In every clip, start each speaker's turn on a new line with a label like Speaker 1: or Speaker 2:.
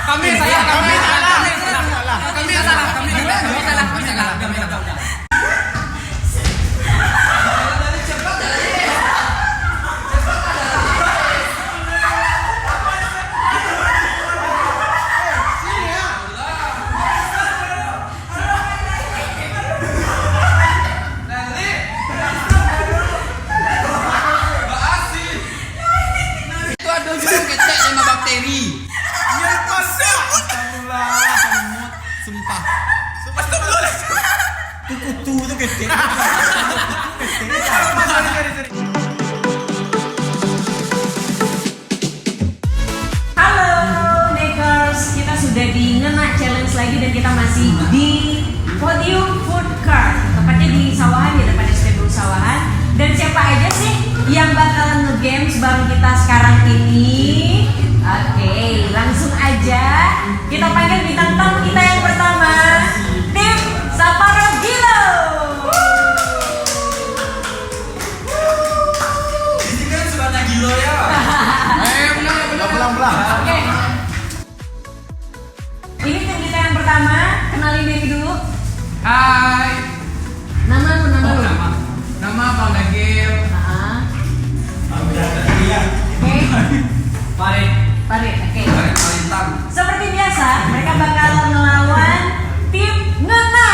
Speaker 1: Kami salah. Itu ada juga kecek sama bakteri. Sumpah.
Speaker 2: Kutu tuh gede.
Speaker 3: Halo Makers, kita sudah di Ngena Challenge lagi dan kita masih di Podium Food Cart, tepatnya di Sawahan, di depan SPBU Sawahan. Dan siapa aja sih yang bakalan nge-games bareng kita sekarang ini? Oke, langsung aja kita panggil bintang tamu kita yang pertama, tim Saparo Gilo.
Speaker 2: Ini kan suratnya Gilo ya.
Speaker 1: Belang.
Speaker 3: Oke. Ini tim kita yang pertama, kenalin diri dulu.
Speaker 1: Hai.
Speaker 3: Nama lu.
Speaker 1: Nama Bang Dagil.
Speaker 3: Oke.
Speaker 1: Farid.
Speaker 3: Farid, oke.
Speaker 1: Palintang.
Speaker 3: Seperti biasa, mereka bakal melawan tim Ngena.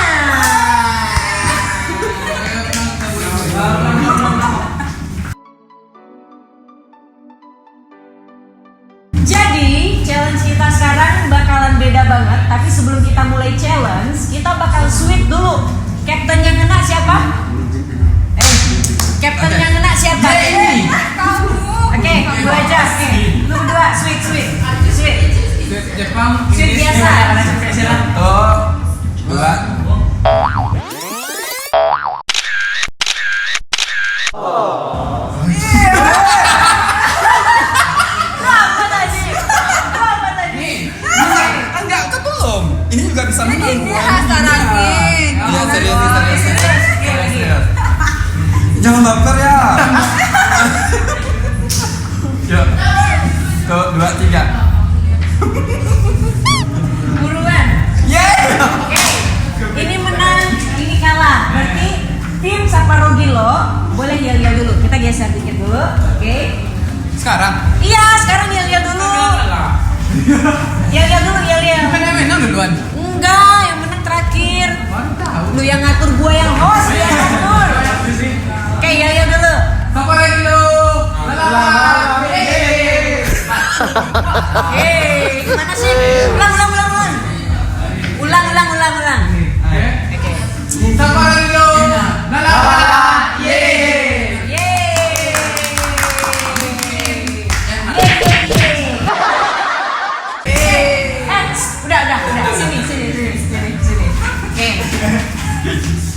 Speaker 3: Jadi, challenge kita sekarang bakalan beda banget. Tapi sebelum kita mulai challenge, kita bakal sweep dulu. Kaptennya Ngena siapa? Kaptennya Ngena siapa? Oke, gue aja. Oke, lu berdua sweep.
Speaker 1: Jepang.
Speaker 3: Sweep biasa.
Speaker 1: Satu, dua.
Speaker 3: Apa tadi?
Speaker 2: Enggak, kan belum. Ini juga bisa menang.
Speaker 1: Iya, serius.
Speaker 2: Jangan baper ya. Yuk. Tuh, 2, 3.
Speaker 3: Buruan.
Speaker 2: Yeay.
Speaker 3: Oke. Ini menang, ini kalah. Berarti tim Saparo Gilo boleh yel-yel dulu. Kita geser dikit dulu. Oke.
Speaker 2: Sekarang.
Speaker 3: Iya, sekarang yel-yel dulu. Yel-yel dulu.
Speaker 1: Menang duluan.
Speaker 3: Enggak, yang menang terakhir. Lu yang ngatur, gua yang host, dia yang ngatur. Oke, yel-yel dulu.
Speaker 1: Apa lagi lu?
Speaker 3: Hei, gimana sih? Ulang. Ulang. Oke.
Speaker 1: Siapa lagi lu? Lala.
Speaker 3: Yeay. Udah. Sini. Oke.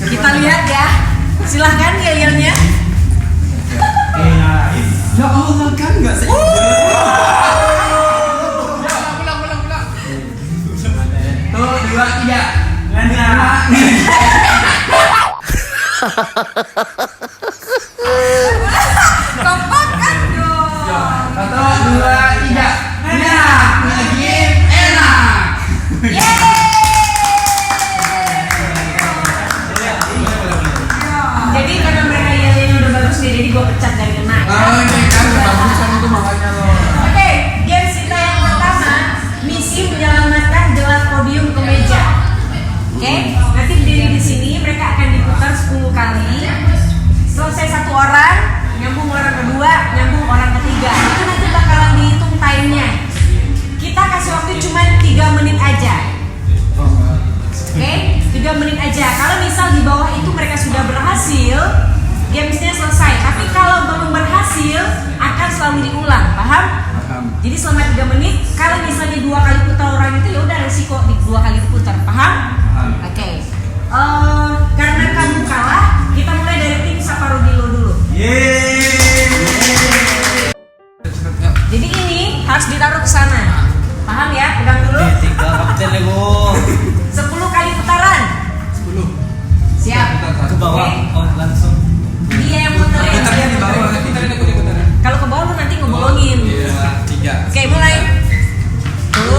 Speaker 3: Kita lihat ya. Silahkan yel-yelnya.
Speaker 2: Ya Allah, kan enggak sih.
Speaker 1: Pulang. Tuh, 2, 3.
Speaker 3: Kompakan dong.
Speaker 1: 1, 2, 3. Enak.
Speaker 3: Jadi karena mereka yel-yelnya udah bagus nih, jadi gue pecat dari Ngena.
Speaker 1: Ini kan bagusan itu makanya lo.
Speaker 3: Oke, games kita yang pertama, misi menyelamatkan gelas podium ke meja. Oke, nanti berdiri di sini, mereka akan diputar 10 kali. Selesai satu orang, nyambung orang kedua, nyambung orang ketiga. Itu nanti bakalan dihitung time-nya. Kita kasih waktu cuma 3 menit aja. Oke, 3 menit aja. Kalau misal di bawah itu mereka sudah berhasil, gamesnya selesai. Tapi kalau belum berhasil, akan selalu diulang. Paham? Jadi selama 3 menit, kalau misalnya 2 kali putar orang itu, ya udah resiko di 2 kali putar. Paham? Oke. Karena kamu kalah, kita mulai dari tim Saparo Gilo dulu. Jadi ini harus ditaruh ke sana. Paham ya? Pegang dulu. 10 kali putaran.
Speaker 1: 10.
Speaker 3: Siap.
Speaker 2: Ke bawah.
Speaker 3: Oke.
Speaker 2: Oh, langsung.
Speaker 3: Dia yang muterin.
Speaker 2: Putarnya di bawah.
Speaker 1: Kita ikut.
Speaker 3: Kalau ke bawah lu nanti ngebolongin.
Speaker 1: Iya, 3.
Speaker 3: Oke, mulai. 1,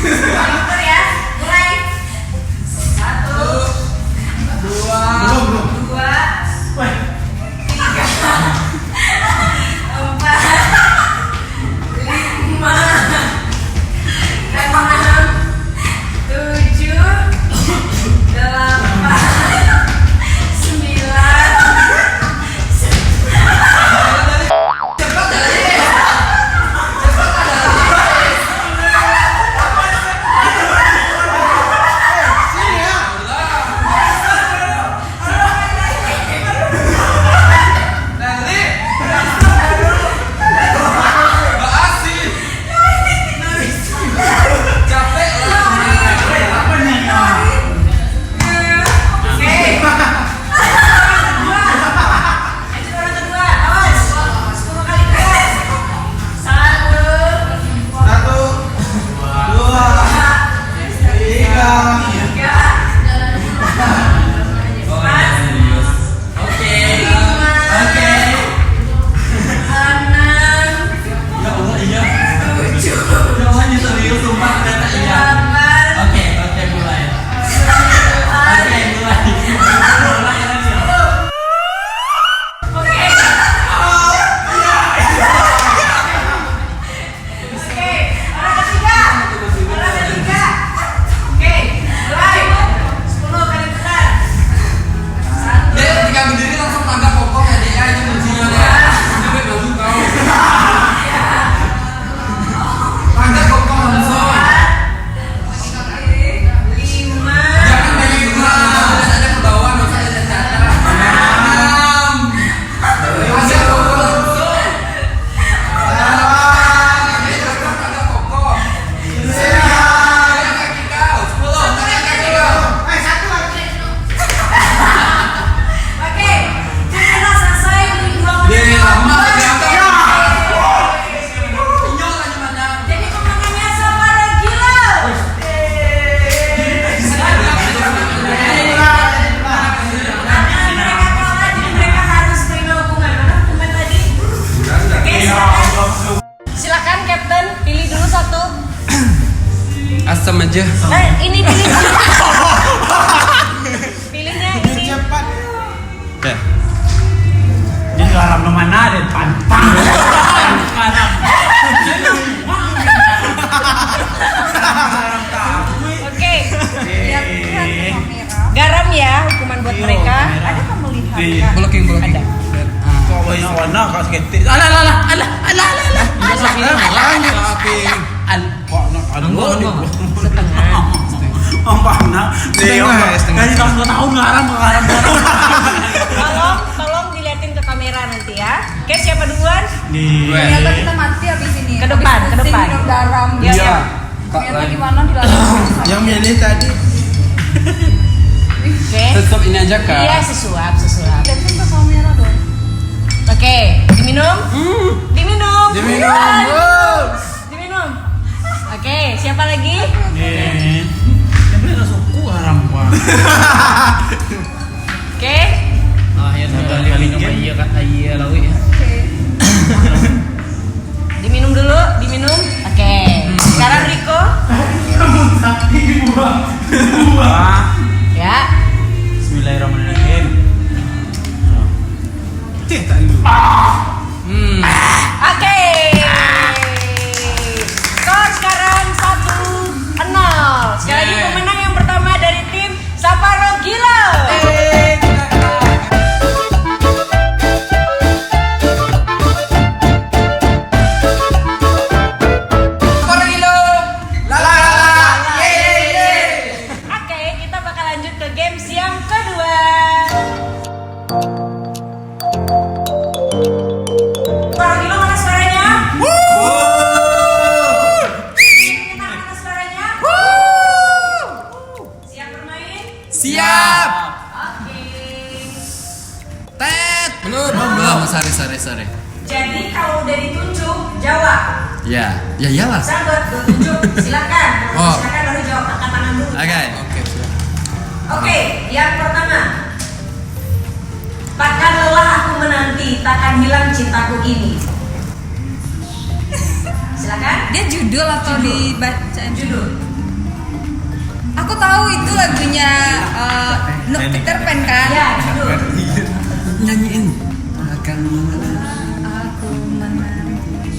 Speaker 3: Diputar ya. Mulai. 1,
Speaker 1: Dua.
Speaker 3: 2, 3, 4, 5, 6, 7, 8, 1.
Speaker 1: Asam aja.
Speaker 3: Ini pilih. Pilihnya ini.
Speaker 2: Cepat.
Speaker 1: Ya.
Speaker 2: Jadi garam no mana ada pantang. Garam.
Speaker 3: Oke. Garam ya, hukuman buat mereka. Ada kamu lihat?
Speaker 2: Iya.
Speaker 1: Blocking.
Speaker 3: Ada.
Speaker 2: Kau banyak warna kau seketik. Alah.
Speaker 3: Setengah.
Speaker 2: Dari tahun ke tahun garam.
Speaker 3: Tolong diliatin ke kamera nanti ya. Oke, siapa duluan?
Speaker 4: Ternyata kita mati habis ini.
Speaker 3: Ke depan.
Speaker 4: Minum garam.
Speaker 3: Iya.
Speaker 4: Ternyata gimana dilakukan?
Speaker 2: Yang milih tadi.
Speaker 3: Oke.
Speaker 1: Tetap ini aja kak.
Speaker 3: Iya, sesuap.
Speaker 4: Lihatin ke kamera dong.
Speaker 3: Oke, diminum. Diminum. Oke, siapa lagi?
Speaker 2: Yang beli suku garam gua.
Speaker 3: Oke.
Speaker 2: Ya sudah minum iya kata iya lawi ya.
Speaker 3: Diminum dulu. Oke. Sekarang Riko. Ya.
Speaker 2: Bismillahirrahmanirrahim.
Speaker 3: Oke. Skor sekarang 1-0. Sekali lagi pemenang yang pertama dari tim Sapporo Gila. Oke, kita bakal lanjut ke games yang kedua. Sapporo Gila mana suaranya? Mana suaranya? Siap bermain?
Speaker 1: Siap.
Speaker 3: Oke.
Speaker 1: Tet. Belum. Sare.
Speaker 3: Jadi kalau udah ditunjuk, jawab.
Speaker 1: Ya iyalah.
Speaker 3: Sahabat, gue tunjuk, silakan.
Speaker 1: Oh.
Speaker 3: Silakan baru jawab, angkat tangan dulu.
Speaker 1: Oke.
Speaker 3: Oke, yang pertama. Takkan lelah aku menanti, takkan hilang cintaku ini. Silakan.
Speaker 4: Dia judul atau
Speaker 3: Judul.
Speaker 4: dibaca?
Speaker 3: Judul.
Speaker 4: Aku tahu itu lagunya Peter Pan kan?
Speaker 3: Ya, judul.
Speaker 1: Nyanyiin. Akan
Speaker 4: Aku menanti.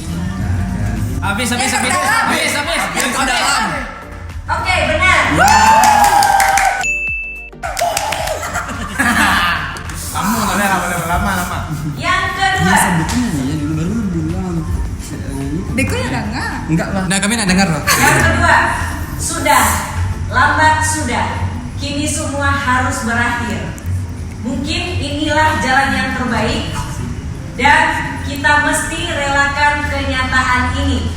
Speaker 2: Habis.
Speaker 1: Itu dalam.
Speaker 3: Oke, benar.
Speaker 2: Kamu lama.
Speaker 3: Yang kedua.
Speaker 1: Sebetulnya nyanyi dulu baru lu bilang.
Speaker 4: Beko ya enggak?
Speaker 1: Enggak lah. Nah, kami nak dengar loh.
Speaker 3: Yang kedua. Sudah. Lambat sudah. Kini semua harus berakhir. Mungkin inilah jalan yang terbaik. Dan kita mesti relakan kenyataan ini.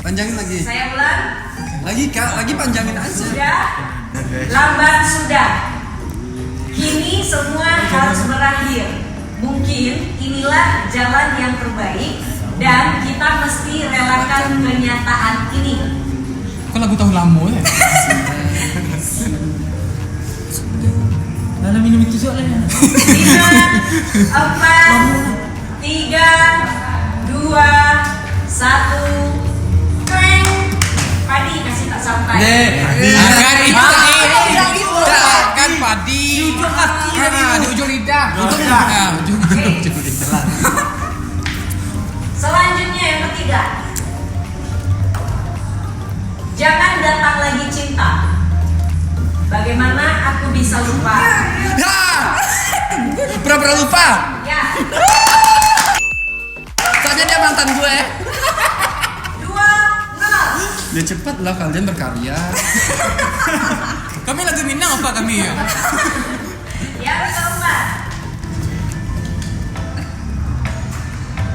Speaker 1: Panjangin lagi.
Speaker 3: Saya ulang.
Speaker 1: Lagi Kak, lagi panjangin aja.
Speaker 3: Sudah. Lambat sudah. Kini semua harus berakhir. Mungkin inilah jalan yang terbaik. Dan kita mesti relakan kenyataan ini.
Speaker 2: Kok lagu tahun lama ya? Dalam minum itu soalnya.
Speaker 3: 5, 4, 3, 2, 1. Tweng. Padi kasih tak sampai.
Speaker 2: Akan itu
Speaker 4: bilang gitu.
Speaker 2: kan padi. Di ujung kaki. Di ujung lidah. Ujung lidah.
Speaker 3: Selanjutnya yang ketiga. Jangan datang lagi cinta. Bagaimana aku bisa lupa?
Speaker 1: Pura-pura lupa.
Speaker 3: Ya.
Speaker 1: Soalnya dia mantan gue.
Speaker 3: 2, 0.
Speaker 1: Ya cepat lah kalian berkarya.
Speaker 2: Kami lagu Minang apa kami ya?
Speaker 3: Yang keempat.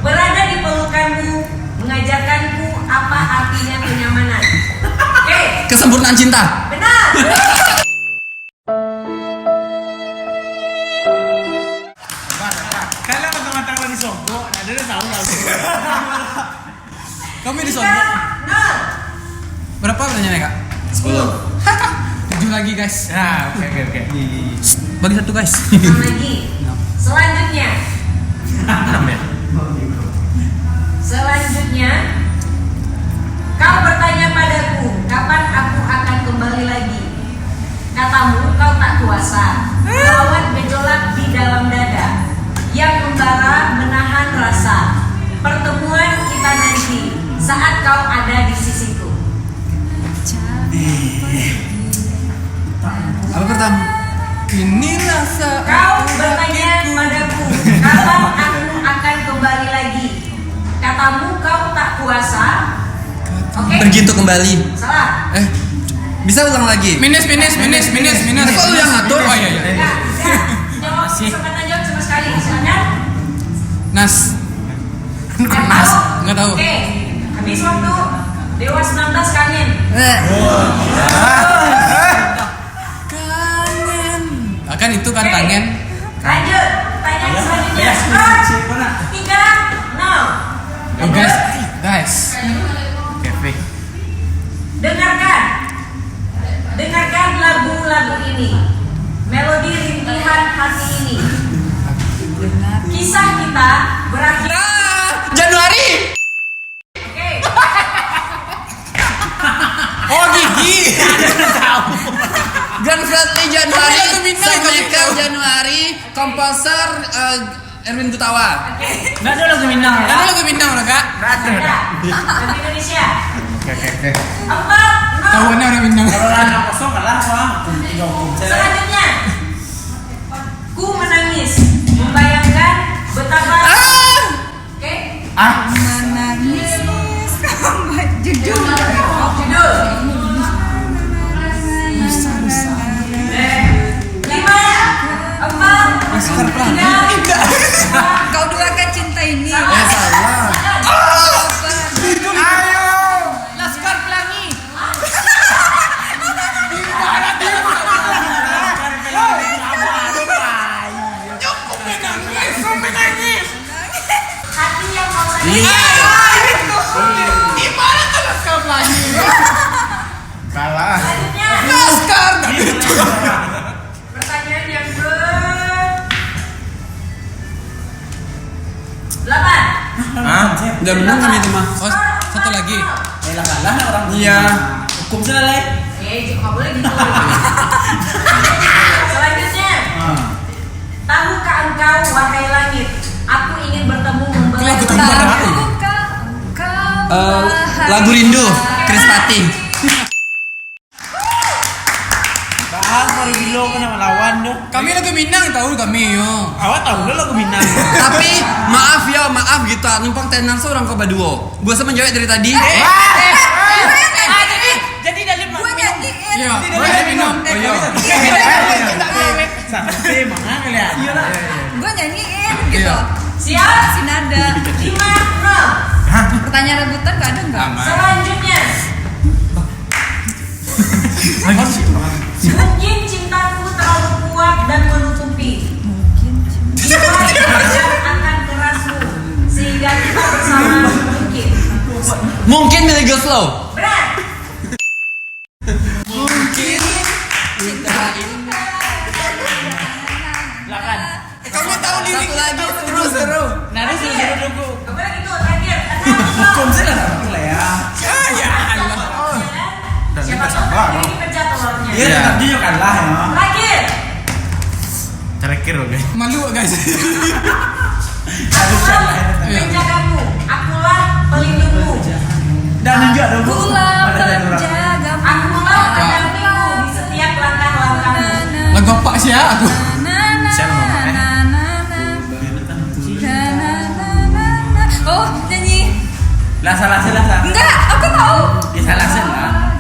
Speaker 3: Berada di pelukanmu mengajarkanku apa artinya kenyamanan. Oke,
Speaker 1: Kesempurnaan cinta.
Speaker 3: benar.
Speaker 2: Kalian matang-matang lagi sogok. Nah, dia tahu lagu. Kami di
Speaker 3: 3,
Speaker 2: sogok.
Speaker 3: 0.
Speaker 2: Berapa pertanyaannya Kak?
Speaker 1: 10.
Speaker 2: 7 lagi guys. Ya, oke. Bagi satu guys.
Speaker 3: 6 lagi. Selanjutnya. Selanjutnya, kau bertanya padaku, kapan aku akan kembali lagi? Katamu kau tak kuasa melawan gejolak di dalam dada yang membara menahan rasa. Pertemuan kita nanti saat kau ada di sisiku.
Speaker 1: Apa pertama? Inilah saat
Speaker 3: Kau bertanya padaku, kapan aku akan kembali lagi? Katamu kau tak kuasa. Oke?
Speaker 1: pergi untuk kembali.
Speaker 3: Salah.
Speaker 1: Bisa ulang lagi.
Speaker 2: Minus.
Speaker 1: Kok lu yang ngatur?
Speaker 2: Oh iya.
Speaker 3: Enggak, jawab kesempatan jawab sama sekali. Silakan.
Speaker 2: Nas.
Speaker 3: Nas?
Speaker 2: Nggak tahu.
Speaker 3: Oke. Habis waktu. Dewa 19 kangen.
Speaker 2: Kan itu kan
Speaker 3: Oke.
Speaker 2: kangen.
Speaker 3: Lanjut. Pertanyaan selanjutnya. 3, 0.
Speaker 2: Oh, guys. Oke.
Speaker 3: Dengarkan lagu-lagu ini. Melodi rintihan hati ini. Kisah kita berakhir.
Speaker 1: Januari.
Speaker 3: Oke.
Speaker 2: Oh gigi.
Speaker 1: Grand Fredly Januari.
Speaker 2: Lagu Minang,
Speaker 1: Sang
Speaker 2: lagu
Speaker 1: Michael
Speaker 2: Minang.
Speaker 1: Januari. Komposer Erwin Gutawa.
Speaker 2: Nggak ada lagu Minang loh Kak.
Speaker 3: Ada. Lagu Indonesia.
Speaker 2: Oke.
Speaker 3: 4, 0.
Speaker 2: Tahuannya orang Minang.
Speaker 3: Selanjutnya, ku menangis, membayangkan betapa. Oke.
Speaker 4: Menangis. Judul.
Speaker 3: Judul. 5, 4, 3.
Speaker 4: Kau duakan cinta ini.
Speaker 1: Salah.
Speaker 2: Laskar Pelangi.
Speaker 3: Hati yang mau saya.
Speaker 2: Gimana tuh Laskar Pelangi?
Speaker 3: Selanjutnya,
Speaker 2: Laskar.
Speaker 3: pertanyaan yang 8.
Speaker 1: Udah menang kami itu mah.
Speaker 2: Oh, satu lagi.
Speaker 5: Lah orang.
Speaker 1: Iya.
Speaker 5: Hukum selesai.
Speaker 3: Nggak boleh gitu. Selanjutnya. Tahukah engkau wahai langit, aku ingin bertemu membelai
Speaker 2: Lagu Tumpah.
Speaker 1: Lagu Rindu, Chris Pati.
Speaker 5: Bahas baru gilo kena melawan dong.
Speaker 2: Kami lagu Minang tahu kami yo.
Speaker 5: Awak tahu dulu lagu Minang.
Speaker 1: Tapi maaf gitu, numpang tenan seorang ke baduo. Gua sama menjawab dari tadi.
Speaker 5: Jadi dari
Speaker 4: Gue nyanyiin.
Speaker 2: Iya, boleh minum. Oh iya.
Speaker 5: sampai mana kalian? Iya lah.
Speaker 4: Gue nyanyiin gitu.
Speaker 2: Iya.
Speaker 3: Siap?
Speaker 4: Si nada.
Speaker 3: 5-0.
Speaker 4: Pertanyaan rebutan gak ada nggak?
Speaker 2: Aman.
Speaker 3: Selanjutnya. Mungkin cintaku terlalu kuat dan menutupi. Akan kerasmu sehingga kita bersama mungkin.
Speaker 1: Mungkin milik Goslow.
Speaker 3: Berat.
Speaker 1: Mungkin kita
Speaker 5: Silakan.
Speaker 1: Kamu tahu diri lagi seru.
Speaker 5: Nari suruh dulu.
Speaker 3: Kemudian itu terakhir.
Speaker 5: Hukum selesai lah ya.
Speaker 3: Siapa tahu ini pecah telurnya.
Speaker 5: Iya, tetap juga kalah ya.
Speaker 3: Terakhir.
Speaker 5: Terakhir oke.
Speaker 2: Malu guys.
Speaker 3: Akulah penjagamu. Akulah pelindungmu.
Speaker 5: Dan juga dong.
Speaker 4: Akulah penjagamu.
Speaker 3: Akulah pendampingmu di setiap langkah-langkahmu.
Speaker 2: Lagu apa sih ya aku?
Speaker 4: Oh, nyanyi.
Speaker 5: Lah salah.
Speaker 4: Enggak, aku tahu.
Speaker 5: Ya salah.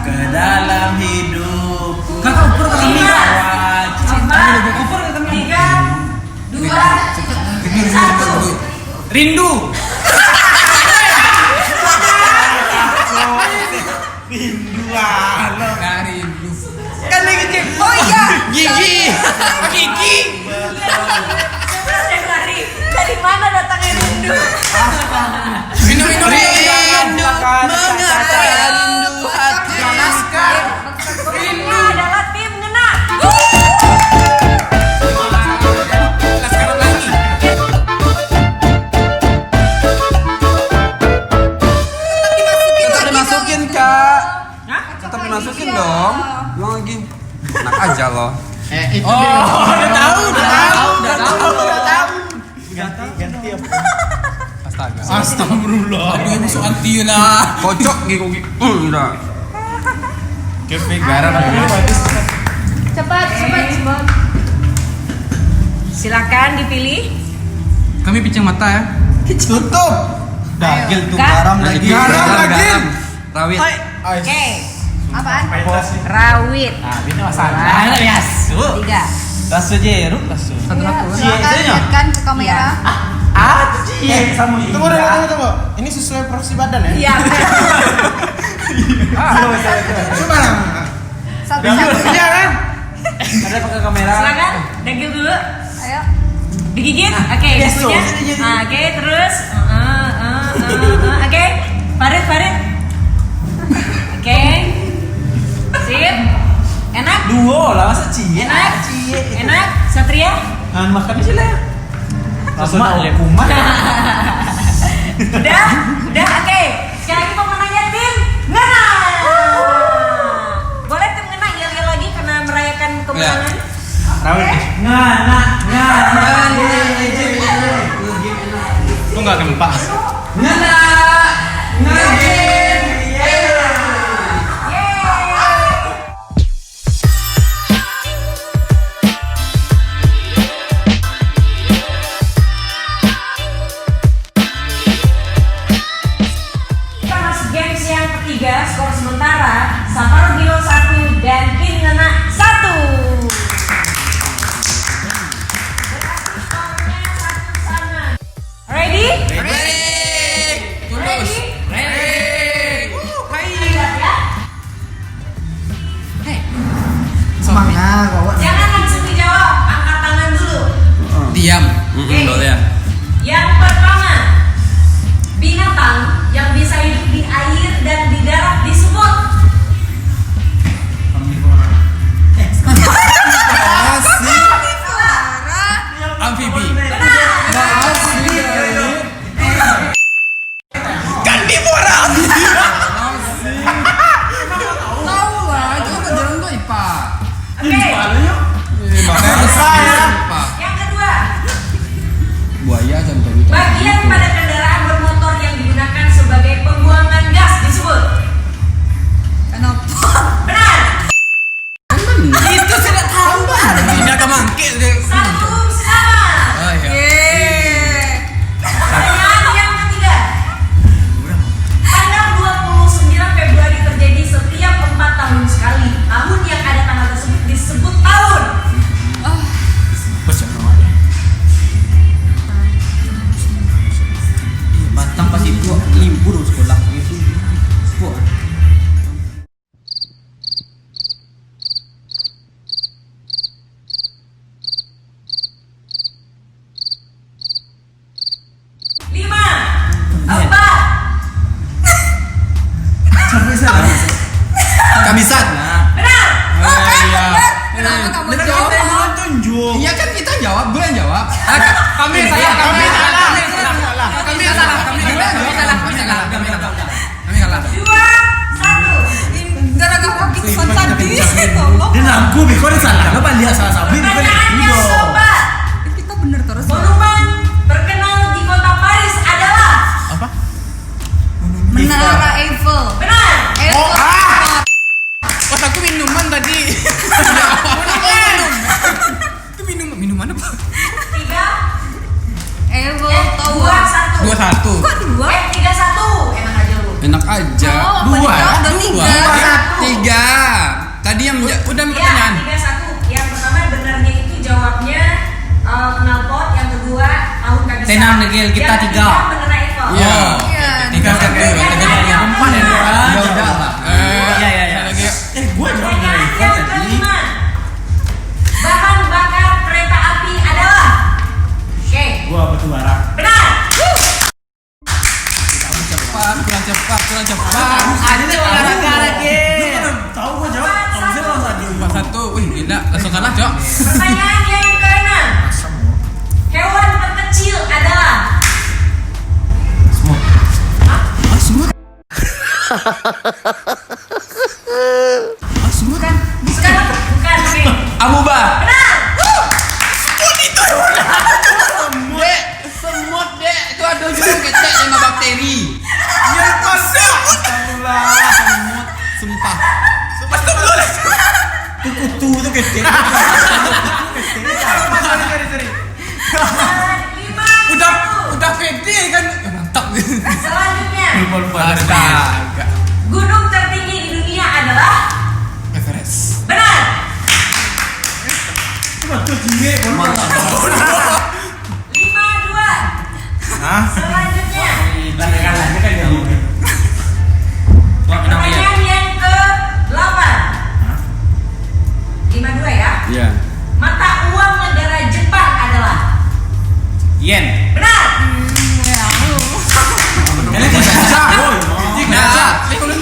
Speaker 5: Ke dalam hidup.
Speaker 2: Kakak ukur kami.
Speaker 3: 4, 3, 2, 1.
Speaker 2: Rindu.
Speaker 5: Rinduan.
Speaker 2: Nah, rindu.
Speaker 5: Kan dia kecil.
Speaker 4: Oh iya.
Speaker 1: Gigi.
Speaker 5: Gigi.
Speaker 3: Dari mana datangnya rindu?
Speaker 2: Minum.
Speaker 1: Rindu mengapa rindu hati.
Speaker 3: Rindu adalah tim ngena.
Speaker 2: Sekarang lagi.
Speaker 1: Tetap dimasukin kak. Tetap dimasukin dong. Ulang lagi. Enak aja loh.
Speaker 5: Udah tahu. Ganti apa?
Speaker 2: Astaga. Astagfirullah. Aduh, musuh anti lah.
Speaker 1: Kocok gitu. Udah.
Speaker 5: Kepe garam.
Speaker 4: Cepat.
Speaker 3: Silakan dipilih.
Speaker 2: Kami pincang mata ya.
Speaker 1: Tutup.
Speaker 5: Dagil tuh
Speaker 4: Kak.
Speaker 5: garam lagi.
Speaker 1: Garam. Rawit.
Speaker 3: Oke.
Speaker 4: Apaan?
Speaker 3: Rawit.
Speaker 5: Nah, ini masalah. Yes.
Speaker 3: 3.
Speaker 5: Rasu jeruk, rasu.
Speaker 4: Silakan
Speaker 5: itunya.
Speaker 4: lihatkan ke kamera.
Speaker 5: Cie sama ini.
Speaker 6: Tunggu. Ini sesuai porsi badan ya?
Speaker 3: Iya.
Speaker 6: Coba lah.
Speaker 4: Satu-satu.
Speaker 5: Iya kan? Ada pakai kamera.
Speaker 3: Silakan. Dagil dulu.
Speaker 4: Ayo.
Speaker 3: Digigit. Oke.
Speaker 5: Yes,
Speaker 3: Punya.
Speaker 5: so.
Speaker 3: Oke. Terus. Oke. Farid. Oke. Sip. Enak.
Speaker 5: Duo lah masa cie.
Speaker 3: Enak. Satria.
Speaker 5: Makan sih lah. Langsung kumat.
Speaker 3: Udah. Oke. Sekali lagi pemenangnya tim Ngena. Boleh tim Ngena yel-yel lagi karena merayakan kemenangan.
Speaker 5: Rawit. Lu enggak gempa.
Speaker 3: Kita masuk games yang ketiga, skor sementara Safaro Gilo 1 dan tim Ngena 1. Berarti skornya satu sama. Ready?
Speaker 2: Tulus.
Speaker 6: Semangat, bawa.
Speaker 3: Jangan langsung dijawab, angkat tangan dulu.
Speaker 2: Diam.
Speaker 1: Boleh ya.
Speaker 3: Yang pertama, binatang yang bisa hidup di air dan di darat disebut
Speaker 2: Amfibi.
Speaker 3: benar.
Speaker 1: Kabisat.
Speaker 3: Benar.
Speaker 4: Oh, kan
Speaker 2: iya.
Speaker 4: benar. Kenapa kamu
Speaker 5: Kita
Speaker 4: jawab?
Speaker 5: belum tunjuk.
Speaker 2: Iya kan kita jawab, gue yang jawab. Kami
Speaker 5: Iya,
Speaker 2: salah, kami
Speaker 5: iya,
Speaker 2: salah,
Speaker 5: iya,
Speaker 2: kami salah,
Speaker 5: salah.
Speaker 2: kami salah, kami salah, kami salah, kami salah, kami salah, kami salah.
Speaker 3: 2-1.
Speaker 4: Gara-gara pingsan tadi. Tolong.
Speaker 5: Dia nangku, Biko dia salah. Kenapa dia salah sabit?
Speaker 3: Pertanyaan yang keempat.
Speaker 4: Kita bener terus.
Speaker 3: Monumen terkenal di kota Paris adalah
Speaker 5: Apa?
Speaker 4: Menara Eiffel.
Speaker 3: benar.
Speaker 4: Eiffel.
Speaker 2: Pas aku minuman tadi. Itu minuman apa?
Speaker 3: 3
Speaker 4: Eiffel Tower.
Speaker 3: 2-1.
Speaker 2: 2-1.
Speaker 4: Kok dua?
Speaker 3: 3-1. Enak aja lu.
Speaker 1: Enak aja.
Speaker 4: Oh,
Speaker 2: Dua,
Speaker 4: menjawab udah
Speaker 2: dua.
Speaker 4: tiga.
Speaker 1: 3. Tadi yang
Speaker 2: Udah
Speaker 3: Iya,
Speaker 2: pertanyaan.
Speaker 3: 3-1. Yang pertama benarnya itu jawabnya knalpot, yang kedua tahun kabisat.
Speaker 5: Tenang, Negel, kita
Speaker 3: Yang
Speaker 5: tiga.
Speaker 3: ketiga menara Eiffel.
Speaker 1: Iya.
Speaker 4: Iya.
Speaker 2: 3-1.
Speaker 5: Empat ya, dua.
Speaker 1: Udah lah.
Speaker 5: Iya.
Speaker 2: Lagi.
Speaker 5: Gua jawab
Speaker 3: Pertanyaan
Speaker 5: dari
Speaker 3: yang
Speaker 5: tadi.
Speaker 3: kelima. Bahan bakar kereta api adalah. Oke.
Speaker 5: Gua batu bara.
Speaker 3: Benar.
Speaker 2: Kurang cepat.
Speaker 5: Ada nih olahraga lagi. Tahu gua jawab. Kamu sih langsung tadi.
Speaker 2: 4-1. Wih, gila. Langsung kalah, Cok.
Speaker 3: Pertanyaan yang keenam. Hewan terkecil adalah.
Speaker 2: Semut.
Speaker 3: Bukan. Bukan. Oke.
Speaker 1: Amuba.
Speaker 3: Benar.
Speaker 2: Dek, semut, Dek. Itu ada juga kecek sama bakteri.
Speaker 5: Ya semut.
Speaker 2: Semut. Sumpah.
Speaker 5: Kutu itu kecil.
Speaker 2: Udah pede kan. Mantap.
Speaker 3: Selanjutnya.
Speaker 2: Astaga.
Speaker 3: Gunung tertinggi di dunia adalah.
Speaker 2: Everest.
Speaker 3: Benar.
Speaker 5: Betul jingge.
Speaker 3: 5-2.
Speaker 5: Hah?
Speaker 3: Selanjutnya.
Speaker 5: Lagi kan dia.
Speaker 3: Pertanyaan yang ke-8. 5-2 ya.
Speaker 1: Iya.
Speaker 3: Mata uang negara Jepang adalah.
Speaker 5: Yen.
Speaker 3: Benar.
Speaker 5: Ini bisa.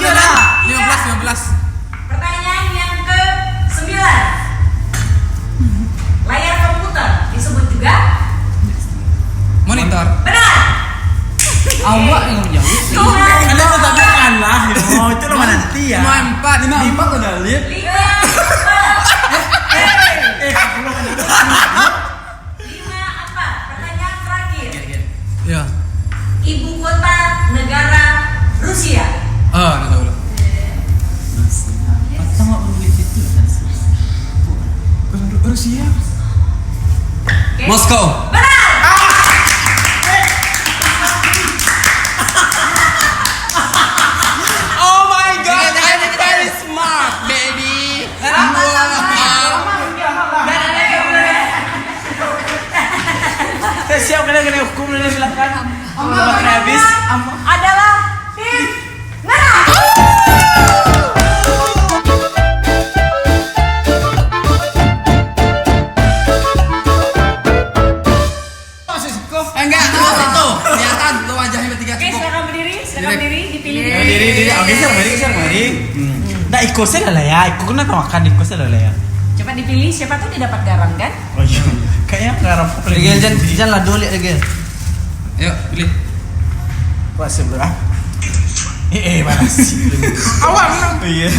Speaker 2: Nah, 15.
Speaker 3: Pertanyaan yang ke-9. Layar komputer disebut juga.
Speaker 2: Monitor.
Speaker 3: Benar.
Speaker 5: Awak yang menjawab. Kalian tetap kalah. Oh, itu nama nanti ya.
Speaker 2: 5-4.
Speaker 5: 5 udah lihat.
Speaker 3: 5-4. 5-4. Pertanyaan terakhir.
Speaker 2: Ya.
Speaker 3: Ibu kota negara Rusia.
Speaker 2: Enggak tahu lah.
Speaker 5: Sama berulit itu.
Speaker 2: Rusia.
Speaker 3: Oke.
Speaker 1: Moskow.
Speaker 3: Benar.
Speaker 2: Oh my god, I'm very smart, baby.
Speaker 5: Saya siap kalian kena hukum dan silakan. Makan habis.
Speaker 3: Adalah tim merah.
Speaker 2: Enggak, itu. Kelihatan tuh wajahnya bertiga
Speaker 3: Oke,
Speaker 2: cukup.
Speaker 3: silakan berdiri, dipilih.
Speaker 5: Diri. Oke, siapa mari. Nah, ikutnya lah ya. Ikut kena makan ikutnya lah ya.
Speaker 3: Cepat dipilih, siapa tuh dia dapat garam kan?
Speaker 5: Oh iya. Kayaknya garam.
Speaker 6: Jangan lah dulu lihat lagi.
Speaker 2: Ayo, pilih.
Speaker 5: Wah, sebelah. Mana sih?
Speaker 6: Awak menang.
Speaker 5: Iya.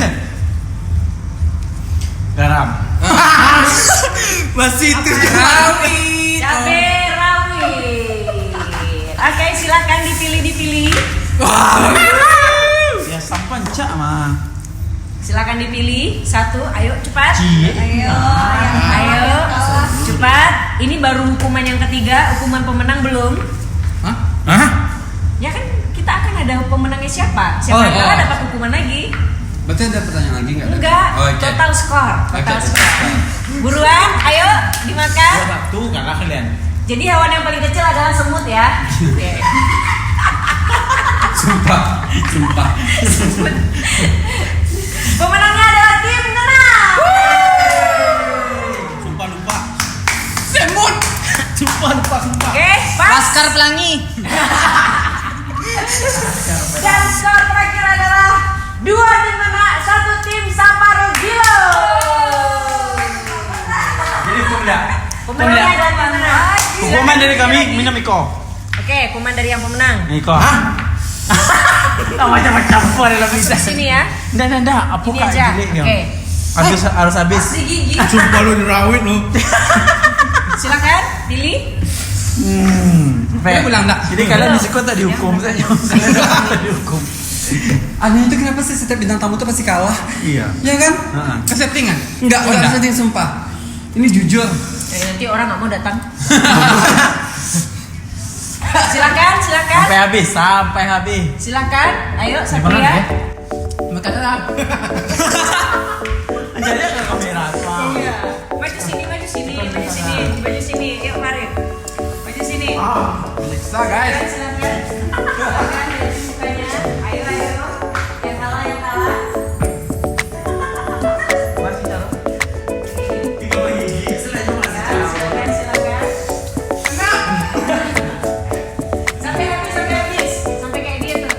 Speaker 5: Garam. Masih itu.
Speaker 2: Rawit.
Speaker 3: Cabai rawit. Oke, silakan dipilih.
Speaker 5: Ya sampan cak mah.
Speaker 3: Silakan dipilih. Satu, ayo cepat.
Speaker 4: Ayo.
Speaker 3: Ayo, cepat. Ini baru hukuman yang ketiga, hukuman pemenang belum.
Speaker 5: Hah?
Speaker 3: Ya kan kita akan ada pemenangnya siapa? Siapa
Speaker 2: Oh,
Speaker 3: yang
Speaker 2: oh.
Speaker 3: kalah dapat hukuman lagi?
Speaker 1: Berarti ada pertanyaan lagi nggak?
Speaker 3: Enggak,
Speaker 1: Oh, oke.
Speaker 3: total skor. Total
Speaker 1: Oke.
Speaker 3: skor. Buruan, ayo dimakan.
Speaker 5: Satu kalah kalian.
Speaker 3: Jadi hewan yang paling kecil adalah semut ya. Oke.
Speaker 1: Sumpah.
Speaker 3: Pemenangnya adalah tim tenang.
Speaker 5: Sumpah lupa.
Speaker 2: Semut.
Speaker 5: Sumpah.
Speaker 3: Oke, pas.
Speaker 4: Laskar Pelangi.
Speaker 3: Dan skor terakhir adalah 2 tim menang, 1 tim Saparo Gilo.
Speaker 5: Jadi hukum dah.
Speaker 3: Pemenangnya dan pemenang.
Speaker 5: Hukuman dari kami minum Iko.
Speaker 3: Oke, hukuman dari yang pemenang.
Speaker 5: Iko. Macam-macam dalam bisa.
Speaker 3: Sini ya.
Speaker 5: Nggak. Apa
Speaker 3: Ini
Speaker 5: kak
Speaker 3: aja.
Speaker 5: jelek ya?
Speaker 3: Oke.
Speaker 5: Harus habis.
Speaker 2: Sumpah lu dirawit lu.
Speaker 3: Silakan, pilih.
Speaker 2: Dia bilang enggak.
Speaker 5: Jadi kalian di sekolah tak dihukum saja. Dihukum.
Speaker 1: Aneh itu kenapa sih setiap bintang tamu tuh pasti kalah?
Speaker 5: Iya.
Speaker 1: Ya kan?
Speaker 2: Kesettingan.
Speaker 1: Enggak setting sumpah. Ini jujur.
Speaker 3: Nanti orang nggak mau datang. Silakan.
Speaker 5: Sampai habis.
Speaker 3: Silakan. Ayo, Satria.
Speaker 2: Makanya lah.
Speaker 5: Jadi ada kamera apa?
Speaker 3: Iya. Maju sini. Yuk, mari. Maju sini.
Speaker 2: Bisa guys.
Speaker 3: Silakan. Silakan dari mukanya. Ayo. Yang kalah. Silakan. Sampai habis. Sampai kayak dia tuh.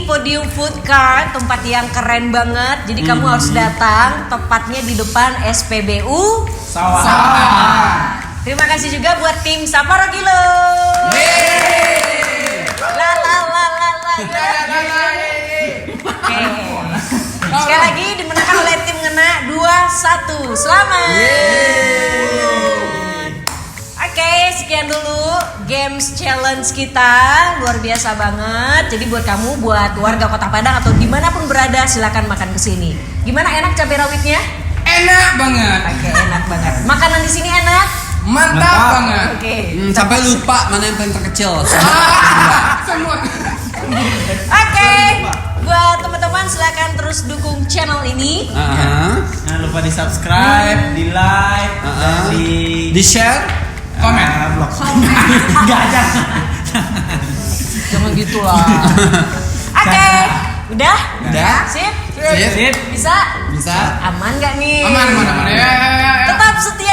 Speaker 3: Podium Food Cart, tempat yang keren banget. Jadi kamu harus datang, tepatnya di depan SPBU
Speaker 5: Sawah.
Speaker 3: Terima kasih juga buat tim Saparo Gilo. La. Oke. Sekali lagi dimenangkan oleh tim Ngena 2-1. Selamat. Oke, sekian dulu games challenge kita, luar biasa banget. Jadi buat kamu, buat warga Kota Padang atau dimanapun berada, silakan makan kesini. Gimana, enak cabai rawitnya?
Speaker 2: Enak banget.
Speaker 3: Oke, enak banget. Makanan di sini enak?
Speaker 2: Mantap banget.
Speaker 3: Oke.
Speaker 1: Sampai lupa mana yang paling terkecil.
Speaker 2: Semua.
Speaker 3: Oke, buat teman-teman silakan terus dukung channel ini.
Speaker 5: Jangan lupa di subscribe, di like, dan
Speaker 1: Di share.
Speaker 2: Komen.
Speaker 5: blog. Enggak ada.
Speaker 3: Jangan gitu lah. Oke, udah?
Speaker 1: Udah.
Speaker 3: Sip?
Speaker 1: Sip.
Speaker 3: Bisa?
Speaker 1: Bisa.
Speaker 3: Aman gak nih?
Speaker 2: Aman. Ya.
Speaker 3: Tetap setia